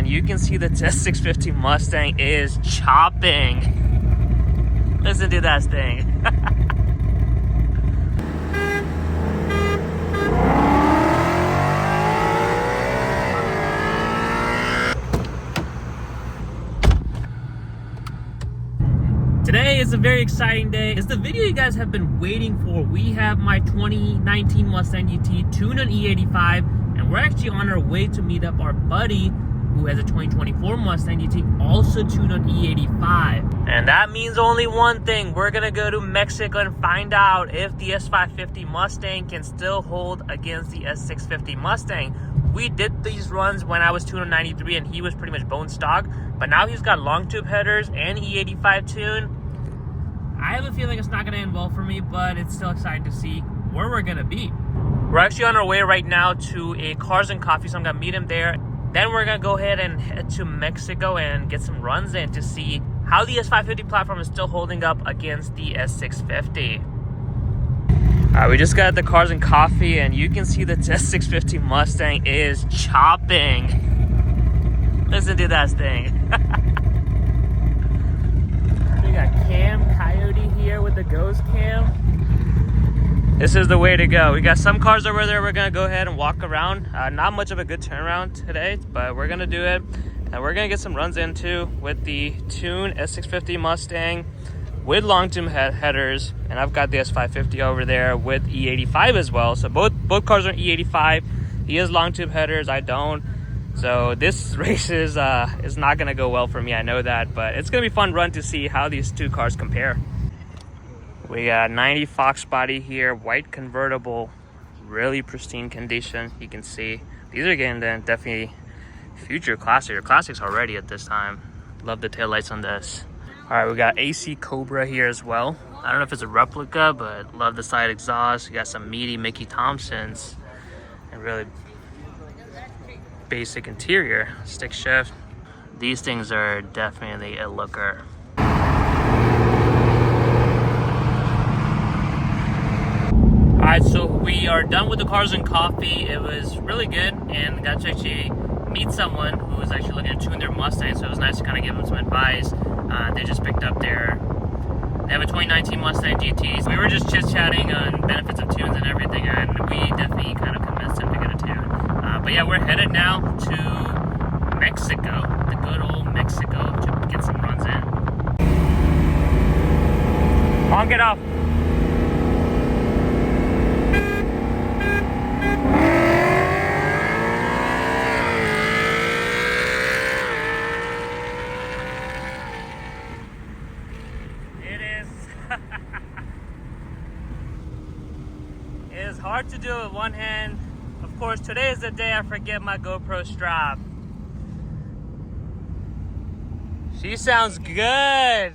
and you can see the S650 Mustang is chopping. Listen to that thing. Today is a very exciting day. It's the video you guys have been waiting for. We have my 2019 Mustang GT tuned on E85, and we're actually on our way to meet up our buddy who has a 2024 Mustang GT also tuned on E85. And that means only one thing. We're gonna go to Mexico and find out if the S550 Mustang can still hold against the S650 Mustang. We did these runs when I was tuned on 93 and he was pretty much bone stock, but now he's got long tube headers and E85 tune. I have a feeling it's not going to end well for me, but it's still exciting to see where we're going to be. We're actually on our way right now to a Cars and Coffee, so I'm going to meet him there. Then we're going to go ahead and head to Mexico and get some runs in to see how the S550 platform is still holding up against the S650. We just got the Cars and Coffee, and you can see the S650 Mustang is chopping. Listen to that thing. We got Cam Coyote here with the Ghost Cam. This is the way to go. We got some cars over there. We're gonna go ahead and walk around. Not much of a good turnaround today, but we're gonna do it. And we're gonna get some runs into with the tuned S650 Mustang with long tube headers. And I've got the S550 over there with E85 as well. So both cars are E85. He has long tube headers, I don't. So this race is not gonna go well for me, I know that, but it's gonna be a fun run to see how these two cars compare. We got 90 Fox body here, white convertible, really pristine condition. You can see these are getting then definitely future classics already at this time. Love the taillights on this. All right, we got AC Cobra here as well. I don't know if it's a replica, but love the side exhaust. You got some meaty Mickey Thompsons and really basic interior, stick shift. These things are definitely a looker. Alright, so we are done with the Cars and Coffee. It was really good and got to actually meet someone who was actually looking to tune their Mustang, so it was nice to kind of give them some advice. They just picked up they have a 2019 Mustang GT. We were just chit-chatting on benefits of tunes and everything, and we definitely kind of convinced him to get a tune. But yeah, we're headed now to Mexico, the good old Mexico, to get some runs in. Honk it off. It is hard to do with one hand. Of course, today is the day I forget my GoPro strap. She sounds good.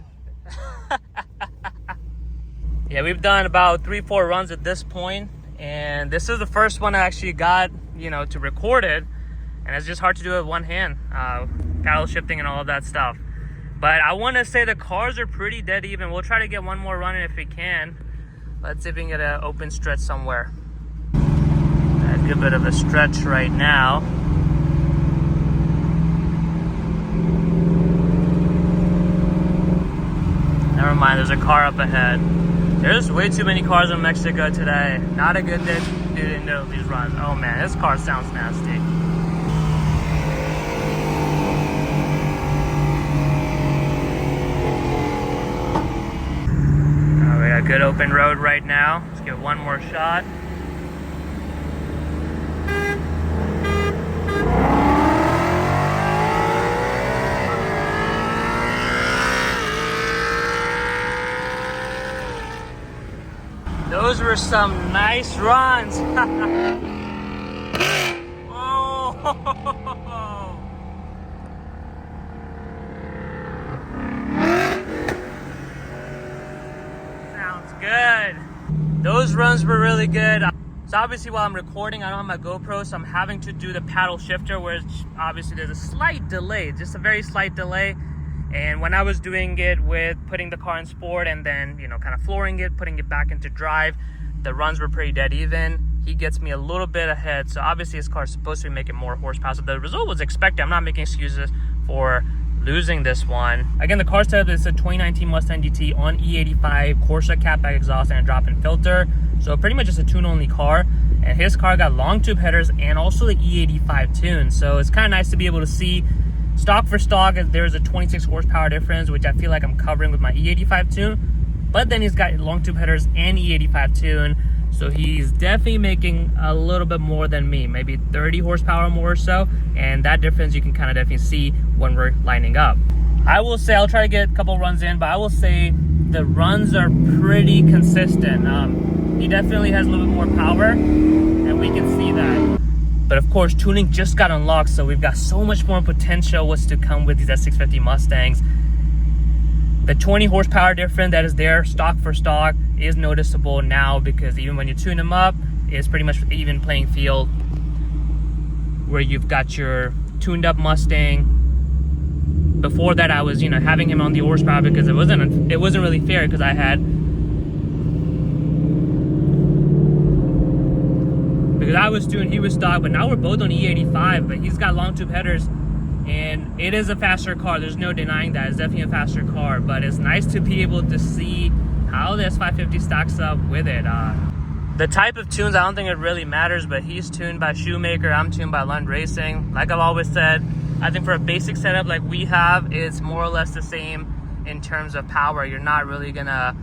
Yeah, we've done about 3-4 runs at this point, and this is the first one I actually got, to record it, and it's just hard to do it with one hand. Paddle shifting and all of that stuff. But I want to say the cars are pretty dead even. We'll try to get one more run in if we can. Let's see if we can get an open stretch somewhere. A good bit of a stretch right now. Never mind, there's a car up ahead. There's way too many cars in Mexico today. Not a good day to do these runs. Oh man, this car sounds nasty. We got a good open road right now. Let's get one more shot. Those were some nice runs. Oh. Sounds good. Those runs were really good. So obviously while I'm recording, I don't have my GoPro, so I'm having to do the paddle shifter, where obviously there's a slight delay, just a very slight delay. And when I was doing it with putting the car in sport and then, kind of flooring it, putting it back into drive, the runs were pretty dead even. he gets me a little bit ahead. So obviously his car is supposed to be making more horsepower, so the result was expected. I'm not making excuses for losing this one. Again, the car setup is a 2019 Mustang GT on E85, Corsa catback exhaust, and a drop-in filter. So pretty much just a tune-only car. And his car got long tube headers and also the E85 tune. So it's kind of nice to be able to see stock for stock. There's a 26 horsepower difference, which I feel like I'm covering with my E85 tune. But then he's got long tube headers and E85 tune. So he's definitely making a little bit more than me, maybe 30 horsepower more or so. And that difference you can kind of definitely see when we're lining up. I will say, I'll try to get a couple runs in, but I will say the runs are pretty consistent. He definitely has a little bit more power, and we can see that. But of course, tuning just got unlocked, so we've got so much more potential what's to come with these S650 Mustangs. The 20 horsepower difference that is there stock for stock is noticeable now, because even when you tune them up, it's pretty much even playing field, where you've got your tuned up Mustang. Before that, I was, having him on the horsepower because it wasn't really fair, because I was tuned, he was stock. But now we're both on E85, but he's got long tube headers, and it is a faster car. There's no denying that. It's definitely a faster car, but it's nice to be able to see how the S550 stacks up with it. The type of tunes, I don't think it really matters, but he's tuned by Shoemaker, I'm tuned by Lund Racing. Like I've always said, I think for a basic setup like we have, it's more or less the same in terms of power. You're not really gonna,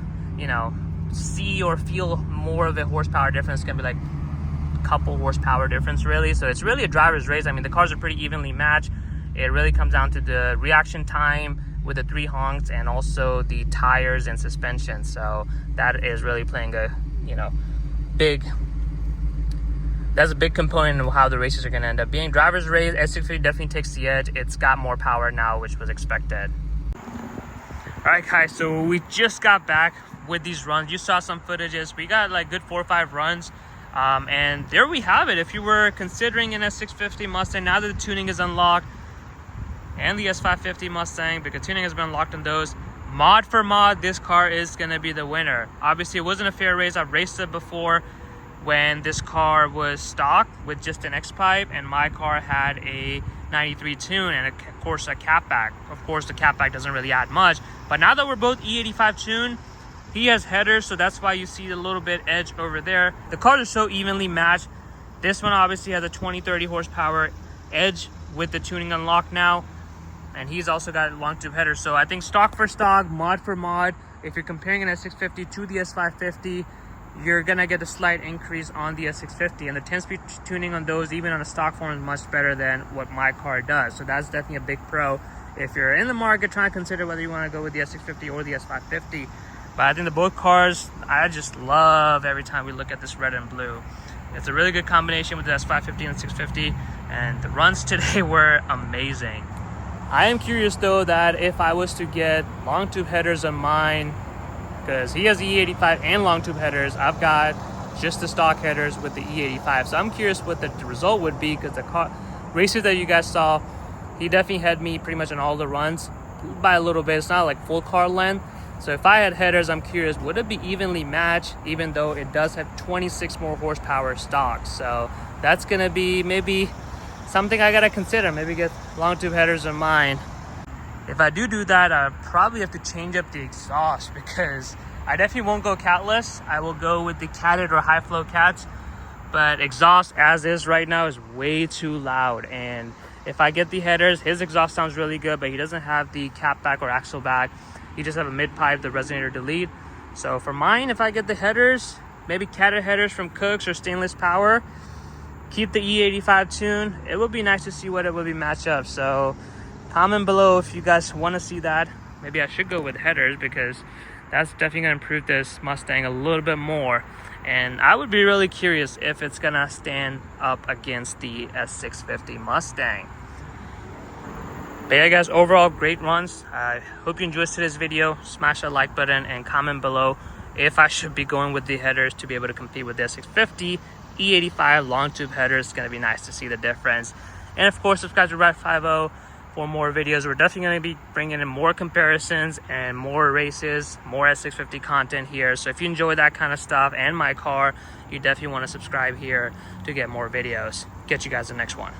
see or feel more of a horsepower difference. It's gonna be like a couple horsepower difference really. So it's really a driver's race. I mean, the cars are pretty evenly matched. It really comes down to the reaction time with the 3 honks, and also the tires and suspension. So that is really playing a, that's a big component of how the races are going to end up being. Driver's race, S650 definitely takes the edge. It's got more power now, which was expected. All right, guys, so we just got back with these runs. You saw some footages. We got like good 4 or 5 runs. And there we have it. If you were considering an S650 Mustang, now that the tuning is unlocked, and the S550 Mustang, because tuning has been unlocked on those, mod for mod, this car is going to be the winner. Obviously, it wasn't a fair race. I've raced it before when this car was stock with just an X-pipe, and my car had a 93 tune and of course a catback. Of course, the catback doesn't really add much, but now that we're both E85 tune, he has headers, so that's why you see a little bit edge over there. The cars are so evenly matched. This one obviously has a 20-30 horsepower edge with the tuning unlocked now, and he's also got long tube headers. So I think stock for stock, mod for mod, if you're comparing an S650 to the S550, you're gonna get a slight increase on the S650, and the 10-speed tuning on those, even on a stock form, is much better than what my car does. So that's definitely a big pro if you're in the market trying to consider whether you want to go with the S650 or the S550. But I think the both cars, I just love every time we look at this red and blue. It's a really good combination with the S550 and 650, and the runs today were amazing. I am curious though that if I was to get long tube headers on mine, because he has the E85 and long tube headers, I've got just the stock headers with the E85. So I'm curious what the result would be, because the races that you guys saw, he definitely had me pretty much on all the runs by a little bit. It's not like full car length. So if I had headers, I'm curious, would it be evenly matched, even though it does have 26 more horsepower stock? So that's gonna be maybe something I gotta consider. Maybe get long tube headers on mine. If I do that, I probably have to change up the exhaust, because I definitely won't go catless. I will go with the catted or high flow cats, but exhaust as is right now is way too loud. And if I get the headers, his exhaust sounds really good, but he doesn't have the catback or axle back. He just have a mid pipe, the resonator delete. So for mine, if I get the headers, maybe catted headers from Cooks or Stainless Power, keep the E85 tune, it would be nice to see what it would be matched up. So comment below if you guys want to see that. Maybe I should go with headers, because that's definitely going to improve this Mustang a little bit more. And I would be really curious if it's going to stand up against the S650 Mustang. But yeah, guys, overall great runs. I hope you enjoyed today's video. Smash that like button and comment below if I should be going with the headers to be able to compete with the S650. E85 long tube headers. It's going to be nice to see the difference. And of course, subscribe to Ride 50. for more videos. We're definitely going to be bringing in more comparisons and more races, more S650 content here. So if you enjoy that kind of stuff and my car, you definitely want to subscribe here to get more videos. Get you guys the next one.